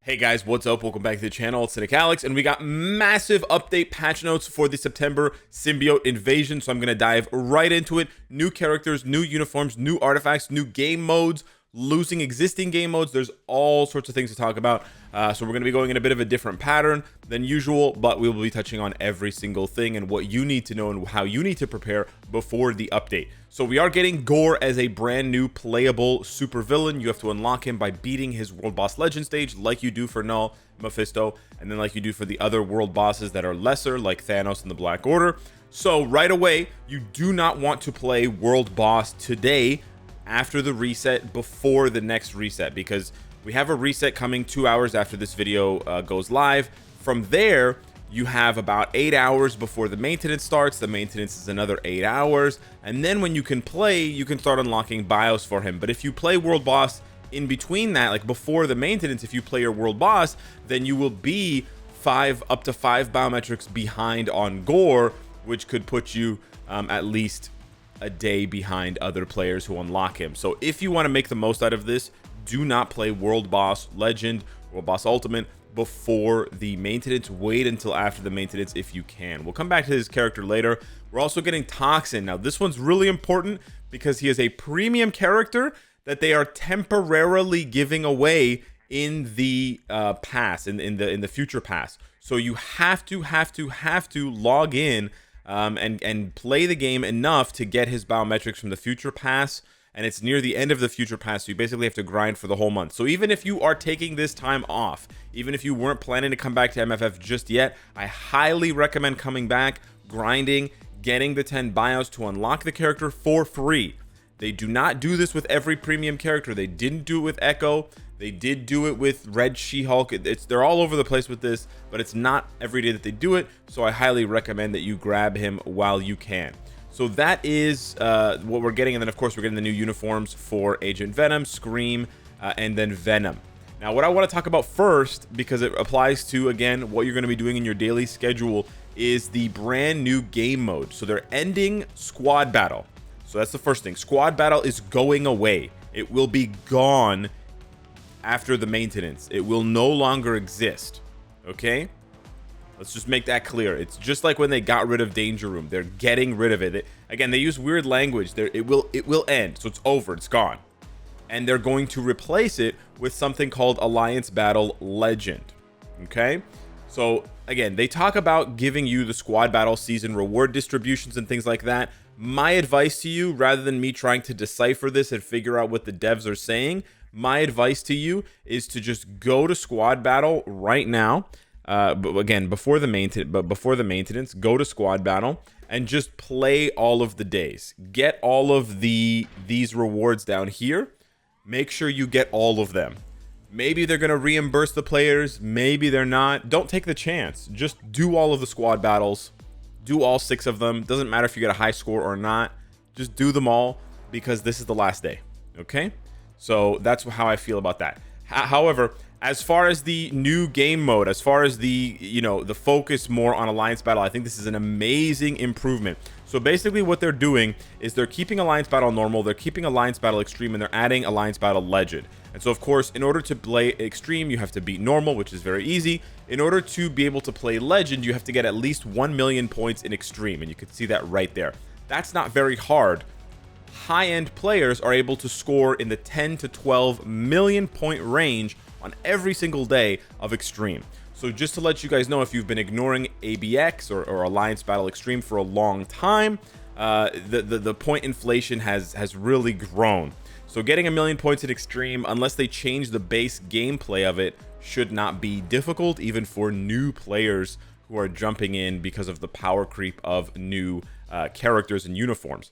Hey guys, what's up? Welcome back to the channel. It's Cynicalex, and we got massive update patch notes for the September symbiote invasion. So I'm going to dive right into it. New characters, new uniforms, new artifacts, new game modes, losing existing game modes. There's all sorts of things to talk about. So we're going to be going in a bit of a different pattern than usual, but we will be touching on every single thing and what you need to know and how you need to prepare before the update. So we are getting Gore as a brand new playable supervillain. You have to unlock him by beating his World Boss Legend stage like you do for Null, Mephisto, and then like you do for the other world bosses that are lesser like Thanos and the Black Order. So right away, you do not want to play World Boss today after the reset, before the next reset, because we have a reset coming 2 hours after this video goes live. From there, you have about 8 hours before the maintenance starts. The maintenance is another 8 hours, and then when you can play, you can start unlocking bios for him. But if you play World Boss in between that, like before the maintenance, if you play your World Boss, then you will be up to 5 biometrics behind on Gore, which could put you at least a day behind other players who unlock him. So if you want to make the most out of this, do not play World Boss Legend, World Boss Ultimate before the maintenance. Wait until after the maintenance if you can. We'll come back to his character later. We're also getting Toxin. Now this one's really important because he is a premium character that they are temporarily giving away in the pass, in the future pass. So you have to log in and play the game enough to get his biometrics from the future pass, and it's near the end of the future pass, so you basically have to grind for the whole month. So even if you are taking this time off, even if you weren't planning to come back to MFF just yet, I highly recommend coming back, grinding, getting the 10 bios to unlock the character for free. They do not do this with every premium character. They didn't do it with Echo. They did do it with Red She-Hulk. They're all over the place with this, but it's not every day that they do it. So I highly recommend that you grab him while you can. So that is what we're getting. And then, of course, we're getting the new uniforms for Agent Venom, Scream, and then Venom. Now, what I want to talk about first, because it applies to, again, what you're going to be doing in your daily schedule, is the brand new game mode. So they're ending Squad Battle. So that's the first thing. Squad Battle is going away. It will be gone after the maintenance. It will no longer exist. Okay, let's just make that clear. It's just like when they got rid of Danger Room. They're getting rid of it. Again, they use weird language there. It will end, so it's over, it's gone, and they're going to replace it with something called Alliance Battle Legend. Okay, so again, they talk about giving you the Squad Battle season reward distributions and things like that. My advice to you, rather than me trying to decipher this and figure out what the devs are saying, my advice to you is to just go to Squad Battle right now. But again, before the maintenance, go to Squad Battle and just play all of the days. Get all of these rewards down here. Make sure you get all of them. Maybe they're going to reimburse the players. Maybe they're not. Don't take the chance. Just do all of the squad battles. Do all 6 of them. Doesn't matter if you get a high score or not. Just do them all, because this is the last day. Okay? So that's how I feel about that. However, as far as the new game mode, as far as the focus more on Alliance Battle, I think this is an amazing improvement. So basically what they're doing is they're keeping Alliance Battle normal, they're keeping Alliance Battle extreme, and they're adding Alliance Battle Legend. And so, of course, in order to play extreme, you have to beat normal, which is very easy. In order to be able to play Legend, you have to get at least 1 million points in extreme, and you can see that right there. That's not very hard. High-end players are able to score in the 10 to 12 million point range on every single day of extreme. So just to let you guys know, if you've been ignoring ABX or Alliance Battle Extreme for a long time, the point inflation has really grown. So getting 1 million points in extreme, unless they change the base gameplay of it, should not be difficult, even for new players who are jumping in because of the power creep of new characters and uniforms.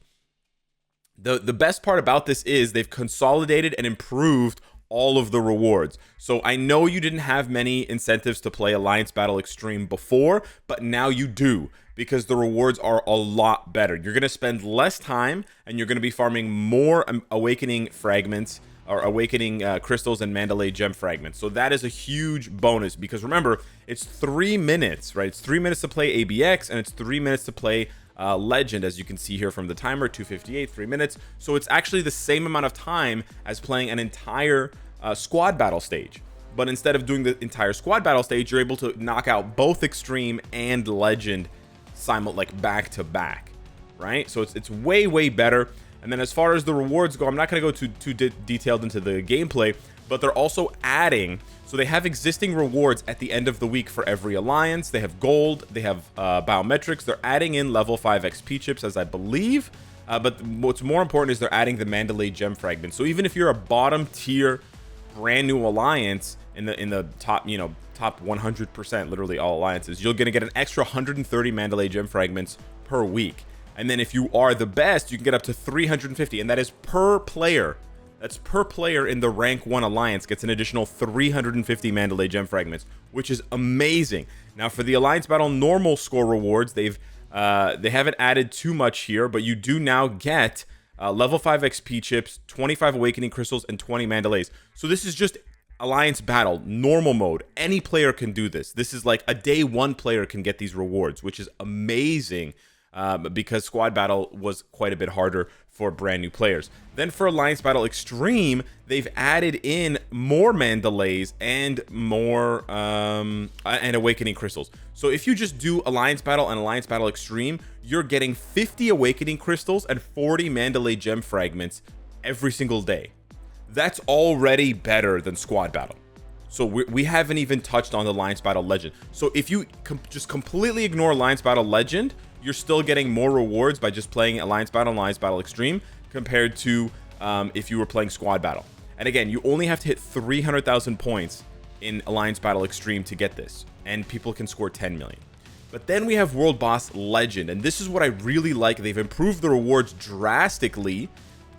The best part about this is they've consolidated and improved all of the rewards. So I know you didn't have many incentives to play Alliance Battle Extreme before, but now you do, because the rewards are a lot better. You're going to spend less time, and you're going to be farming more Awakening Fragments, or Awakening Crystals and Mandalay Gem Fragments. So that is a huge bonus, because remember, it's 3 minutes, right? It's 3 minutes to play ABX, and it's 3 minutes to play Legend, as you can see here from the timer, 258, 3 minutes. So it's actually the same amount of time as playing an entire squad battle stage. but instead of doing the entire squad battle stage, you're able to knock out both extreme and legend like back to back, right? So it's way better. And then as far as the rewards go, I'm not going to go too detailed into the gameplay, but they're also adding, so they have existing rewards at the end of the week for every alliance. They have gold, they have biometrics, they're adding in level 5 XP chips, as I believe, but what's more important is they're adding the Mandalay gem fragments. So even if you're a bottom tier brand new alliance in the top, top 100%, literally all alliances, you're going to get an extra 130 Mandalay gem fragments per week. And then if you are the best, you can get up to 350, and that is per player. That's per player in the rank 1 alliance gets an additional 350 Mandalay gem fragments, which is amazing. Now for the alliance battle normal score rewards, they haven't added too much here, but you do now get level 5 XP chips, 25 awakening crystals, and 20 Mandalays. So this is just alliance battle normal mode. Any player can do this. This is like a day 1 player can get these rewards, which is amazing. Because squad battle was quite a bit harder for brand new players. Then for alliance battle extreme, they've added in more Mandalays and more and awakening crystals. So if you just do alliance battle and alliance battle extreme, you're getting 50 awakening crystals and 40 Mandalay gem fragments every single day. That's already better than squad battle. So we haven't even touched on the alliance battle legend. So if you just completely ignore alliance battle legend, you're still getting more rewards by just playing alliance battle extreme compared to if you were playing squad battle. And again, you only have to hit 300,000 points in alliance battle extreme to get this, and people can score 10 million. But then we have world boss legend, and this is what I really like. They've improved the rewards drastically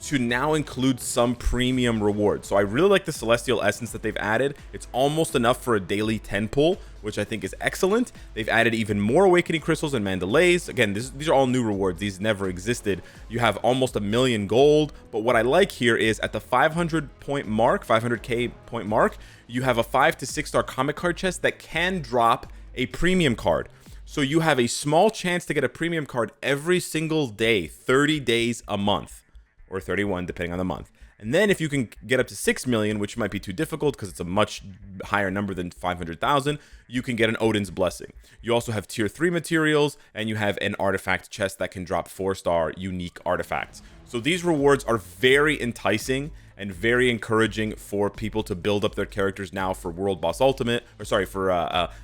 to now include some premium rewards. So I really like the celestial essence that they've added. It's almost enough for a daily 10 pull, which I think is excellent. They've added even more awakening crystals and Mandalays. Again, these are all new rewards. These never existed. You have almost 1 million gold, but what I like here is at the 500 point mark, 500k point mark, you have a 5 to 6 star comic card chest that can drop a premium card. So you have a small chance to get a premium card every single day, 30 days a month, or 31 depending on the month. And then if you can get up to 6 million, which might be too difficult because it's a much higher number than 500,000, you can get an Odin's Blessing. You also have tier 3 materials, and you have an artifact chest that can drop 4-star unique artifacts. So these rewards are very enticing and very encouraging for people to build up their characters now for World Boss Ultimate, or sorry, for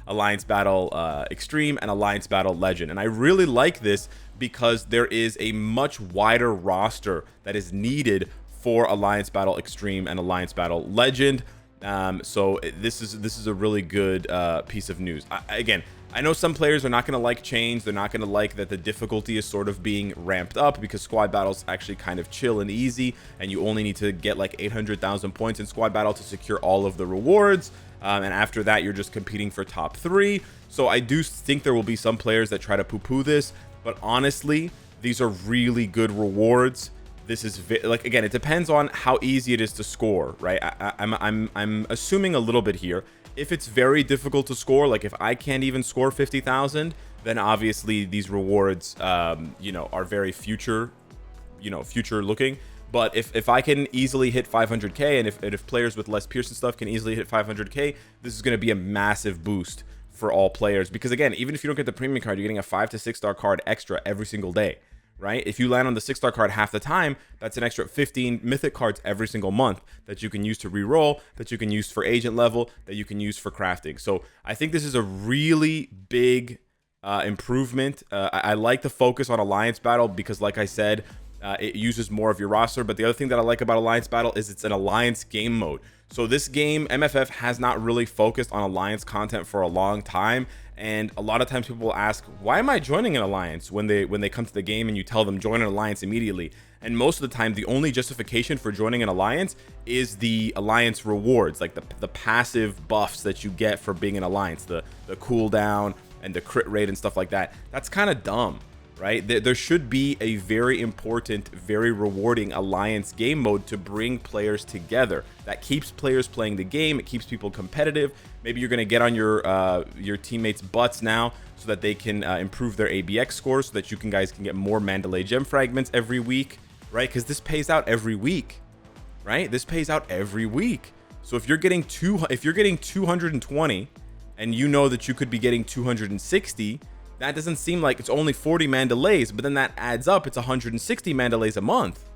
Alliance Battle Extreme and Alliance Battle Legend. And I really like this because there is a much wider roster that is needed for Alliance Battle Extreme and Alliance Battle Legend. So this is a really good piece of news. Again, I know some players are not going to like change. They're not going to like that the difficulty is sort of being ramped up because squad battles actually kind of chill and easy, and you only need to get like 800,000 points in squad battle to secure all of the rewards. And after that, you're just competing for top 3. So I do think there will be some players that try to poo-poo this, but honestly, these are really good rewards. This is like, again, it depends on how easy it is to score, right? I'm assuming a little bit here. If it's very difficult to score, like if I can't even score 50,000, then obviously these rewards, are very future looking. But if I can easily hit 500k, and if players with less Pearson stuff can easily hit 500k, this is going to be a massive boost for all players. Because again, even if you don't get the premium card, you're getting a 5 to 6 star card extra every single day. Right? If you land on the 6-star card half the time, that's an extra 15 mythic cards every single month that you can use to reroll, that you can use for agent level, that you can use for crafting. So I think this is a really big improvement. I like the focus on Alliance Battle because, like I said, it uses more of your roster. But the other thing that I like about Alliance Battle is it's an Alliance game mode. So this game, MFF has not really focused on Alliance content for a long time. And a lot of times people will ask, why am I joining an alliance when they come to the game and you tell them join an alliance immediately? And most of the time, the only justification for joining an alliance is the alliance rewards, like the passive buffs that you get for being an alliance, the cooldown and the crit rate and stuff like that. That's kind of dumb, right? There should be a very important, very rewarding alliance game mode to bring players together. That keeps players playing the game. It keeps people competitive. Maybe you're going to get on your teammates' butts now so that they can improve their ABX scores, so that you guys can get more Mandalay gem fragments every week, right? Because this pays out every week, right? This pays out every week. So if you're getting 220 and you know that you could be getting 260, that doesn't seem like it's only 40 Mandalays, but then that adds up. It's 160 Mandalays a month.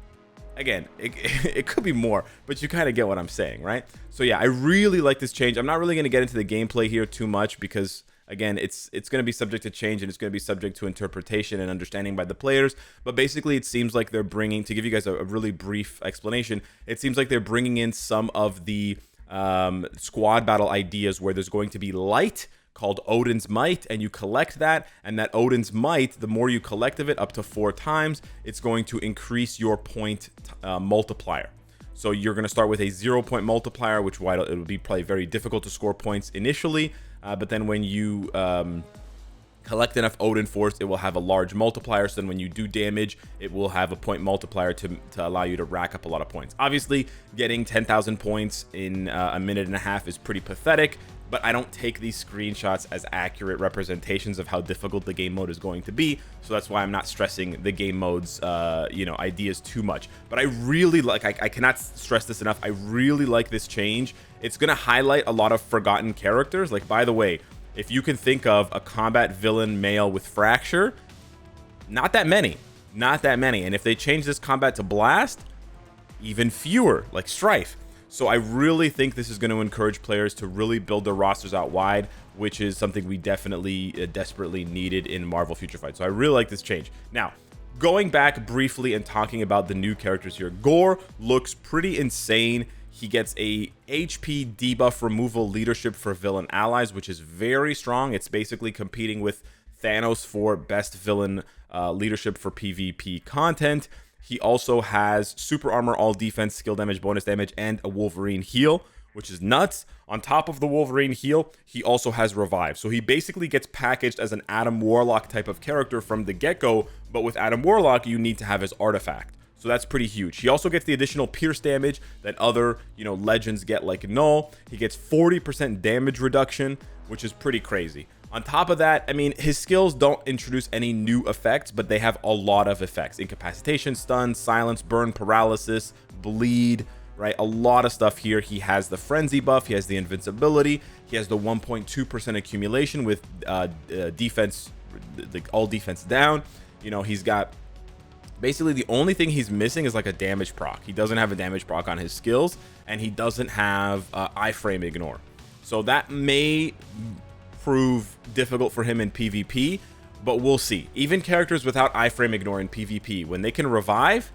Again, it could be more, but you kind of get what I'm saying, right? So yeah, I really like this change. I'm not really going to get into the gameplay here too much because, again, it's going to be subject to change and it's going to be subject to interpretation and understanding by the players. But basically, it seems like they're bringing, to give you guys a really brief explanation, it seems like they're bringing in some of the squad battle ideas where there's going to be light called Odin's Might, and you collect that, and that Odin's Might, the more you collect of it, up to 4 times, it's going to increase your point multiplier. So you're going to start with a 0-point multiplier, which it would be probably very difficult to score points initially, but then when you collect enough Odin Force, it will have a large multiplier. So then when you do damage, it will have a point multiplier to allow you to rack up a lot of points. Obviously, getting 10,000 points in a minute and a half is pretty pathetic, but I don't take these screenshots as accurate representations of how difficult the game mode is going to be. So that's why I'm not stressing the game mode's ideas too much. But I really like, I cannot stress this enough, I really like this change. It's going to highlight a lot of forgotten characters. Like, by the way, if you can think of a combat villain male with fracture, not that many. And if they change this combat to blast, even fewer, like Strife. So I really think this is going to encourage players to really build their rosters out wide, which is something we definitely desperately needed in Marvel Future Fight. So I really like this change. Now, going back briefly and talking about the new characters here, Gore looks pretty insane. He gets a HP debuff removal leadership for villain allies, which is very strong. It's basically competing with Thanos for best villain leadership for PvP content. He also has super armor, all defense, skill damage, bonus damage, and a Wolverine heal, which is nuts. On top of the Wolverine heal, he also has revive. So he basically gets packaged as an Adam Warlock type of character from the get-go, but with Adam Warlock, you need to have his artifact. So that's pretty huge. He also gets the additional pierce damage that other, legends get, like Null. He gets 40% damage reduction, which is pretty crazy. On top of that, I mean, his skills don't introduce any new effects, but they have a lot of effects. Incapacitation, stun, silence, burn, paralysis, bleed, right? A lot of stuff here. He has the frenzy buff. He has the invincibility. He has the 1.2% accumulation with defense, like all defense down. He's got... Basically, the only thing he's missing is like a damage proc. He doesn't have a damage proc on his skills, and he doesn't have iframe ignore. So that may prove difficult for him in PvP, but we'll see. Even characters without iframe ignore in PvP, when they can revive,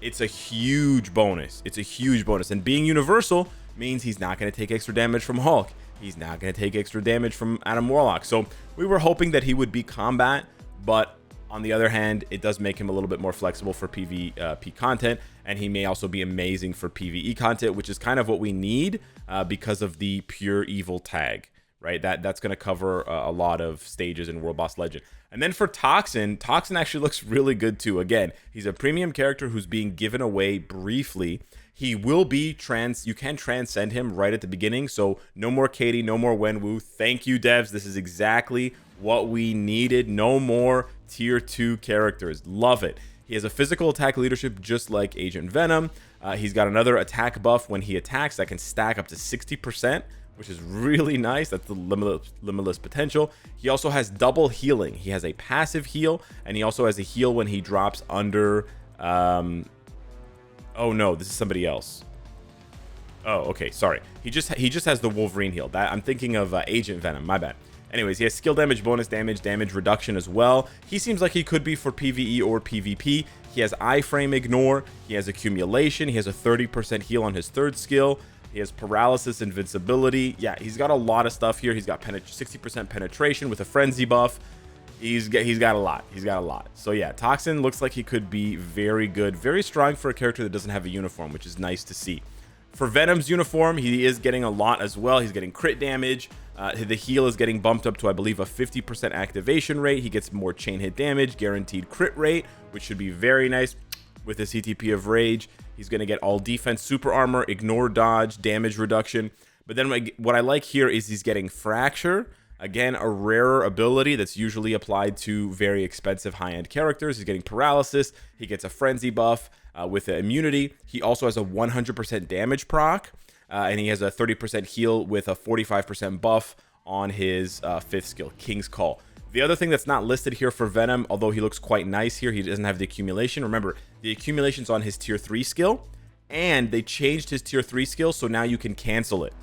it's a huge bonus. It's a huge bonus. And being universal means he's not going to take extra damage from Hulk. He's not going to take extra damage from Adam Warlock. So we were hoping that he would be combat, but on the other hand, it does make him a little bit more flexible for PvP content, and he may also be amazing for PvE content, which is kind of what we need because of the pure evil tag, right? That's going to cover a lot of stages in World Boss Legend. And then for Toxin actually looks really good too. Again, he's a premium character who's being given away briefly. He will be you can transcend him right at the beginning, so no more Katie, no more Wenwu. Thank you, devs. This is exactly what we needed. No more tier 2 characters. Love it. He has a physical attack leadership just like Agent Venom. He's got another attack buff when he attacks that can stack up to 60%, which is really nice. That's the limitless potential. He also has double healing. He has a passive heal, and he also has a heal when he drops under... oh no, this is somebody else. Oh, okay, sorry. He just has the Wolverine heal. I'm thinking of Agent Venom, my bad. Anyways, he has skill damage, bonus damage, damage reduction as well. He seems like he could be for PvE or PvP. He has iframe ignore. He has accumulation. He has a 30% heal on his third skill. He has paralysis, invincibility. Yeah, he's got a lot of stuff here. He's got 60% penetration with a frenzy buff. He's got a lot. He's got a lot. So yeah, Toxin looks like he could be very good, very strong for a character that doesn't have a uniform, which is nice to see. For Venom's uniform, he is getting a lot as well. He's getting crit damage. The heal is getting bumped up to, I believe, a 50% activation rate. He gets more chain hit damage, guaranteed crit rate, which should be very nice. With the CTP of Rage, he's going to get all defense, super armor, ignore dodge, damage reduction. But then what I like here is he's getting Fracture. Again, a rarer ability that's usually applied to very expensive high-end characters. He's getting Paralysis. He gets a Frenzy buff with the immunity. He also has a 100% damage proc. and he has a 30% heal with a 45% buff on his 5th skill, King's Call. The other thing that's not listed here for Venom, although he looks quite nice here, he doesn't have the accumulation. Remember, the accumulation's on his tier 3 skill, and they changed his tier 3 skill, so now you can cancel it.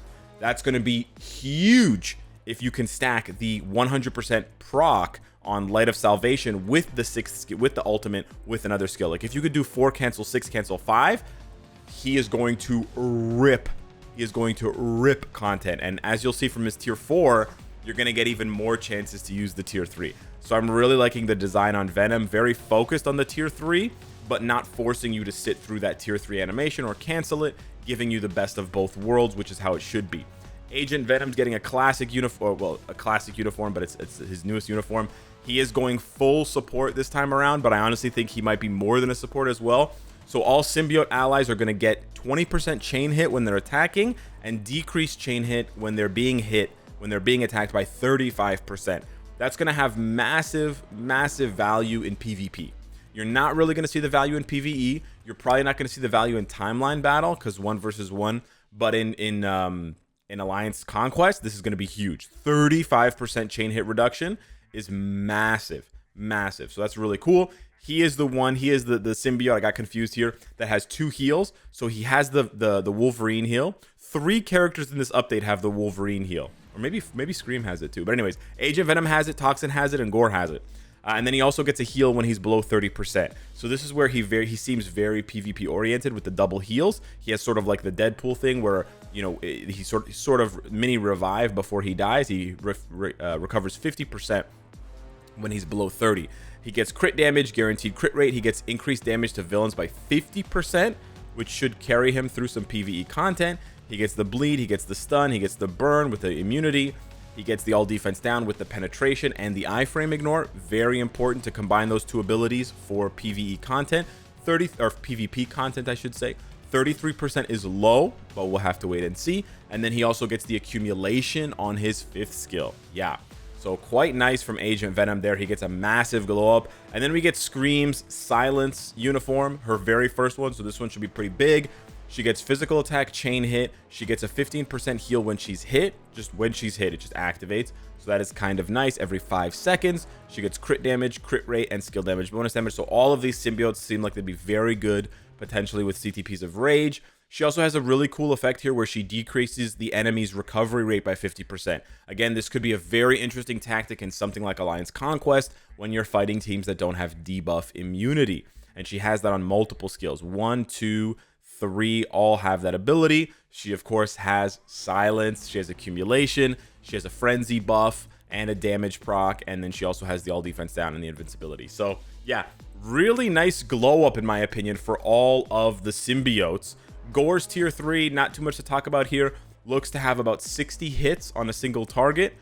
That's going to be huge if you can stack the 100% proc on Light of Salvation with the 6th, with the ultimate, with another skill. Like if you could do 4 cancel 6 cancel 5, he is going to rip. He is going to rip content, and as you'll see from his tier 4, you're going to get even more chances to use the tier 3. So I'm really liking the design on Venom. Very focused on the tier 3, but not forcing you to sit through that tier 3 animation or cancel it, giving you the best of both worlds, which is how it should be. Agent Venom's getting a classic uniform, well, a classic uniform, but it's his newest uniform. He is going full support this time around, but I honestly think he might be more than a support as well. So all symbiote allies are going to get 20% chain hit when they're attacking, and decreased chain hit when they're being hit, when they're being attacked by 35%. That's going to have massive, massive value in PvP. You're not really going to see the value in PvE. You're probably not going to see the value in timeline battle because 1 versus 1. But in Alliance Conquest, this is going to be huge. 35% chain hit reduction is massive, massive. So that's really cool. He is the one, he is the symbiote, I got confused here, that has 2 heals. So he has the Wolverine heal. 3 characters in this update have the Wolverine heal. Or maybe Scream has it too. But anyways, Agent Venom has it, Toxin has it, and Gore has it. And then he also gets a heal when he's below 30%. So this is where he seems very PvP oriented with the double heals. He has sort of like the Deadpool thing where, you know, he sort of mini revive before he dies. He recovers 50% when he's below 30. He gets crit damage, guaranteed crit rate. He gets increased damage to villains by 50%, which should carry him through some PvE content. He gets the bleed, he gets the stun, he gets the burn with the immunity. He gets the all defense down with the penetration and the iframe ignore. Very important to combine those 2 abilities for PvE content. Or PvP content, I should say. 33% is low, but we'll have to wait and see. And then he also gets the accumulation on his 5th skill. Yeah. So quite nice from Agent Venom there. He gets a massive glow up. And then we get Scream's Silence uniform, her very first one. So this one should be pretty big. She gets physical attack, chain hit. She gets a 15% heal when she's hit. Just when she's hit, it just activates. So that is kind of nice. Every 5 seconds, she gets crit damage, crit rate, and skill damage, bonus damage. So all of these symbiotes seem like they'd be very good, potentially with CTPs of Rage. She also has a really cool effect here where she decreases the enemy's recovery rate by 50%. Again, this could be a very interesting tactic in something like Alliance Conquest when you're fighting teams that don't have debuff immunity. And she has that on multiple skills. 1, 2, 3 all have that ability. She of course has silence, she has accumulation, she has a frenzy buff and a damage proc, and then she also has the all defense down and the invincibility. So yeah, really nice glow up in my opinion for all of the symbiotes. Gore's tier 3, not too much to talk about here. Looks to have about 60 hits on a single target.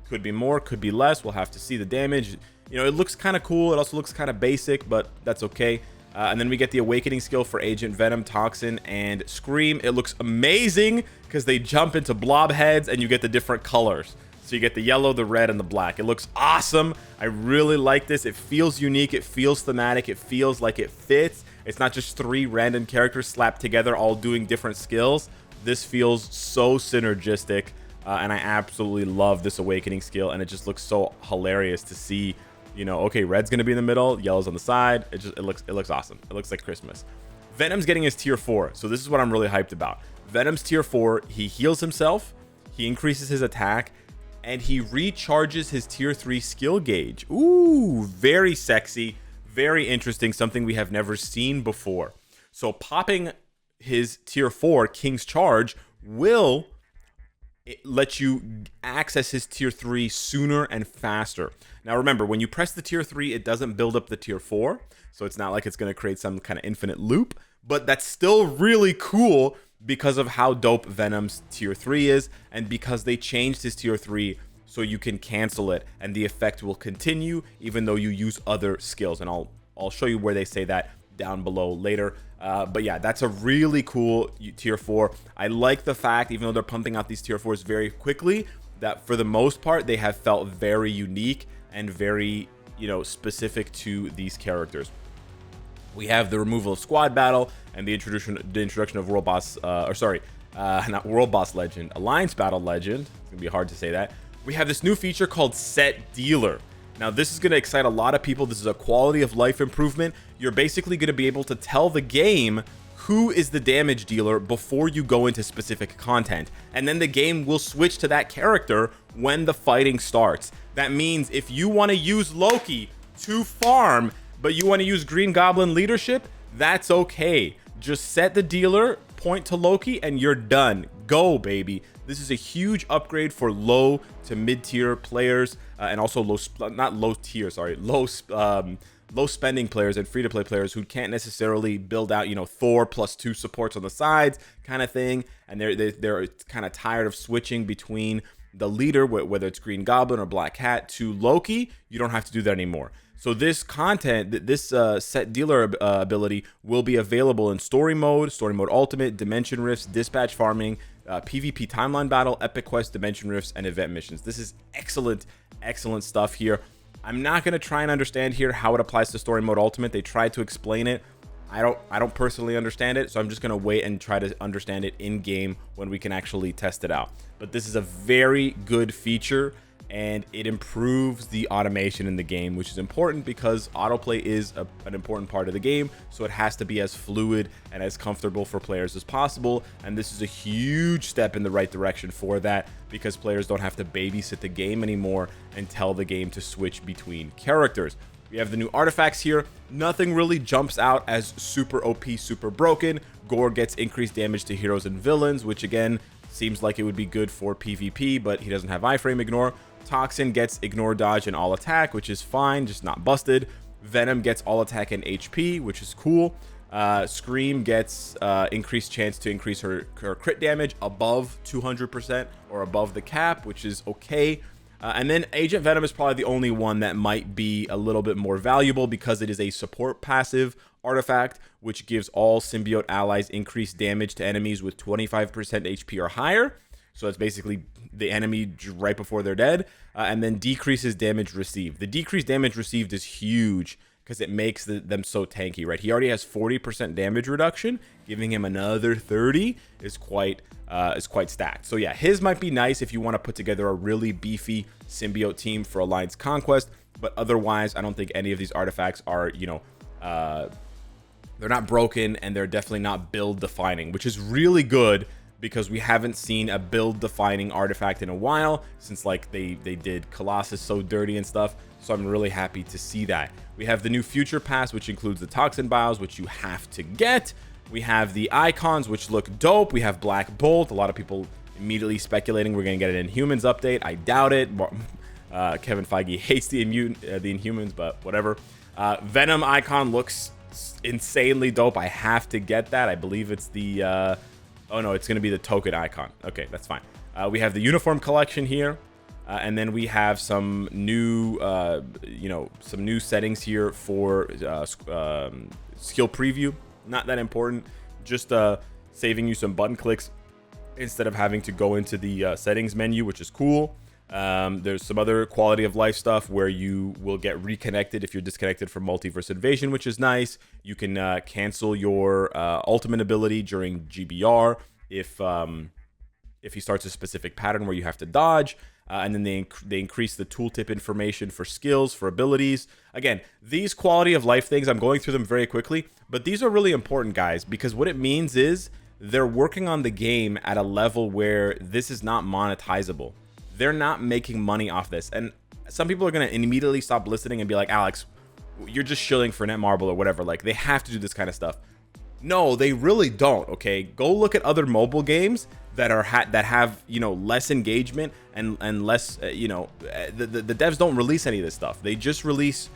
Could be more, could be less. We'll have to see the damage. You know, it looks kind of cool. It also looks kind of basic, but that's okay. And then we get the awakening skill for Agent Venom, Toxin, and Scream. It looks amazing because they jump into blob heads and you get the different colors. So you get the yellow, the red, and the black. It looks awesome. I really like this. It feels unique. It feels thematic. It feels like it fits. It's not just 3 random characters slapped together all doing different skills. This feels so synergistic, and I absolutely love this awakening skill, and it just looks so hilarious to see. You know, okay, red's gonna be in the middle, yellow's on the side. It looks awesome. It looks like Christmas. Venom's getting his tier 4, so this is what I'm really hyped about. Venom's tier 4, he heals himself, he increases his attack, and he recharges his tier 3 skill gauge. Ooh, very sexy, very interesting, something we have never seen before. So popping his tier 4 King's Charge will let you access his tier 3 sooner and faster. Now remember, when you press the tier 3, it doesn't build up the tier 4, so it's not like it's going to create some kind of infinite loop, but that's still really cool because of how dope Venom's tier 3 is, and because they changed his tier 3 so you can cancel it and the effect will continue even though you use other skills, and I'll show you where they say that down below later. But yeah, that's a really cool tier 4. I like the fact, even though they're pumping out these tier 4s very quickly, that for the most part they have felt very unique and very, you know, specific to these characters. We have the removal of squad battle and the introduction of world boss, not World Boss Legend, Alliance Battle Legend. It's gonna be hard to say that. We have this new feature called Set Dealer. Now, this is gonna excite a lot of people. This is a quality of life improvement. You're basically gonna be able to tell the game who is the damage dealer before you go into specific content, and then the game will switch to that character when the fighting starts. That means if you want to use Loki to farm, but you want to use Green Goblin leadership, that's okay. Just set the dealer, point to Loki, and you're done. Go, baby. This is a huge upgrade for low to mid-tier players, and also low spending players and free-to-play players who can't necessarily build out, Thor +2 supports on the sides kind of thing, and they're kind of tired of switching between the leader, whether it's Green Goblin or Black Cat, to Loki. You don't have to do that anymore. So this content, this set dealer ability will be available in story mode ultimate, dimension rifts, dispatch farming, PvP timeline battle, epic quest, dimension rifts, and event missions. This is excellent stuff here. I'm not going to try and understand here how it applies to story mode ultimate. They tried to explain it. I don't personally understand it, so I'm just going to wait and try to understand it in game when we can actually test it out. But this is a very good feature, and it improves the automation in the game, which is important because autoplay is an important part of the game, so it has to be as fluid and as comfortable for players as possible. And this is a huge step in the right direction for that, because players don't have to babysit the game anymore and tell the game to switch between characters. We have the new artifacts here. Nothing really jumps out as super OP, super broken. Gore gets increased damage to heroes and villains, which again seems like it would be good for PvP, but he doesn't have iframe ignore. Toxin gets ignore, dodge, and all attack, which is fine, just not busted. Venom gets all attack and HP, which is cool. Scream gets increased chance to increase her crit damage above 200% or above the cap, which is okay. And then Agent Venom is probably the only one that might be a little bit more valuable because it is a support passive artifact, which gives all symbiote allies increased damage to enemies with 25% HP or higher. So it's basically the enemy right before they're dead, and then decreases damage received. The decreased damage received is huge because it makes them so tanky, right? He already has 40% damage reduction. Giving him another 30 is quite stacked. So yeah, his might be nice if you want to put together a really beefy symbiote team for Alliance Conquest, but otherwise, I don't think any of these artifacts are, they're not broken, and they're definitely not build defining, which is really good because we haven't seen a build defining artifact in a while since like they did Colossus so dirty and stuff. So I'm really happy to see that. We have the new future pass, which includes the toxin bios, which you have to get. We have the icons, which look dope. We have Black Bolt. A lot of people immediately speculating we're going to get an Inhumans update. I doubt it. Kevin Feige hates the Inhumans, but whatever. Venom icon looks insanely dope. I have to get that. I believe it's the oh no, it's going to be the token icon. Okay, that's fine. We have the uniform collection here, and then we have some new some new settings here for skill preview. Not that important, just saving you some button clicks instead of having to go into the settings menu, which is cool. There's some other quality of life stuff where you will get reconnected if you're disconnected from multiverse invasion, which is nice. You can cancel your ultimate ability during GBR if he starts a specific pattern where you have to dodge. And then they increase the tooltip information for skills, for abilities. Again, these quality of life things, I'm going through them very quickly, but these are really important, guys, because what it means is they're working on the game at a level where this is not monetizable. They're not making money off this. And some people are going to immediately stop listening and be like, Alex, you're just shilling for Netmarble or whatever. Like, they have to do this kind of stuff. No, they really don't. Okay, go look at other mobile games that are that have less engagement and less the devs don't release any of this stuff. They just release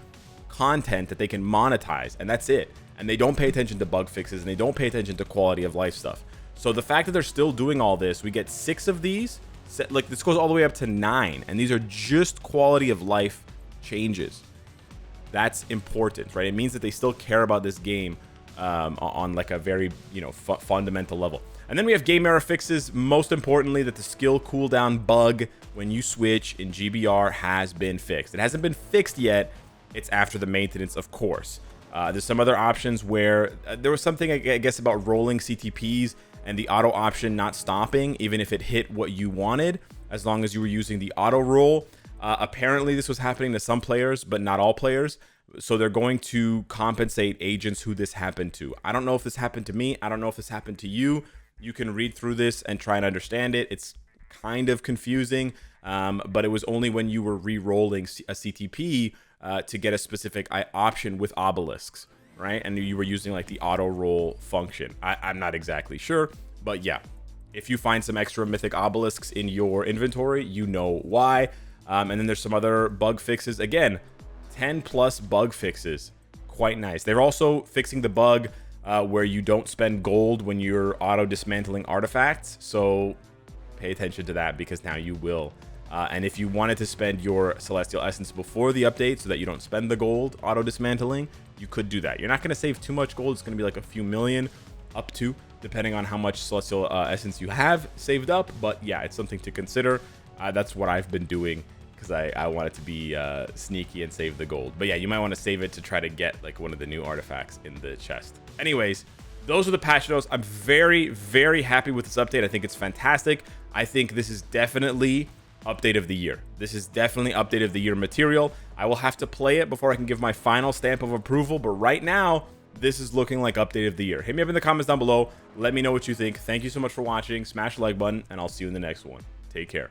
content that they can monetize, and that's it. And they don't pay attention to bug fixes, and they don't pay attention to quality of life stuff. So the fact that they're still doing all this, we get 6 of these. Like, this goes all the way up to 9, and these are just quality of life changes. That's important, right? It means that they still care about this game on like a very fundamental level. And then we have game error fixes. Most importantly, that the skill cooldown bug when you switch in GBR has been fixed. It hasn't been fixed yet. It's after the maintenance, of course. There's some other options where there was something, I guess, about rolling CTPs and the auto option not stopping, even if it hit what you wanted, as long as you were using the auto roll. Apparently, this was happening to some players, but not all players. So they're going to compensate agents who this happened to. I don't know if this happened to me. I don't know if this happened to you. You can read through this and try and understand it. It's kind of confusing, but it was only when you were re-rolling a CTP to get a specific option with obelisks, right? And you were using like the auto roll function. I'm not exactly sure, but yeah, if you find some extra mythic obelisks in your inventory, you know why. And then there's some other bug fixes. Again, 10 plus bug fixes, quite nice. They're also fixing the bug where you don't spend gold when you're auto dismantling artifacts, so pay attention to that, because now you will. And if you wanted to spend your celestial essence before the update so that you don't spend the gold auto dismantling, you could do that. You're not going to save too much gold. It's going to be like a few million, up to, depending on how much celestial essence you have saved up. But yeah, it's something to consider. That's what I've been doing, because I want it to be sneaky and save the gold. But yeah, you might want to save it to try to get like one of the new artifacts in the chest. Anyways, those are the patch notes. I'm very, very happy with this update. I think it's fantastic. I think this is definitely update of the year. This is definitely update of the year material. I will have to play it before I can give my final stamp of approval, but right now, this is looking like update of the year. Hit me up in the comments down below. Let me know what you think. Thank you so much for watching. Smash the like button, and I'll see you in the next one. Take care.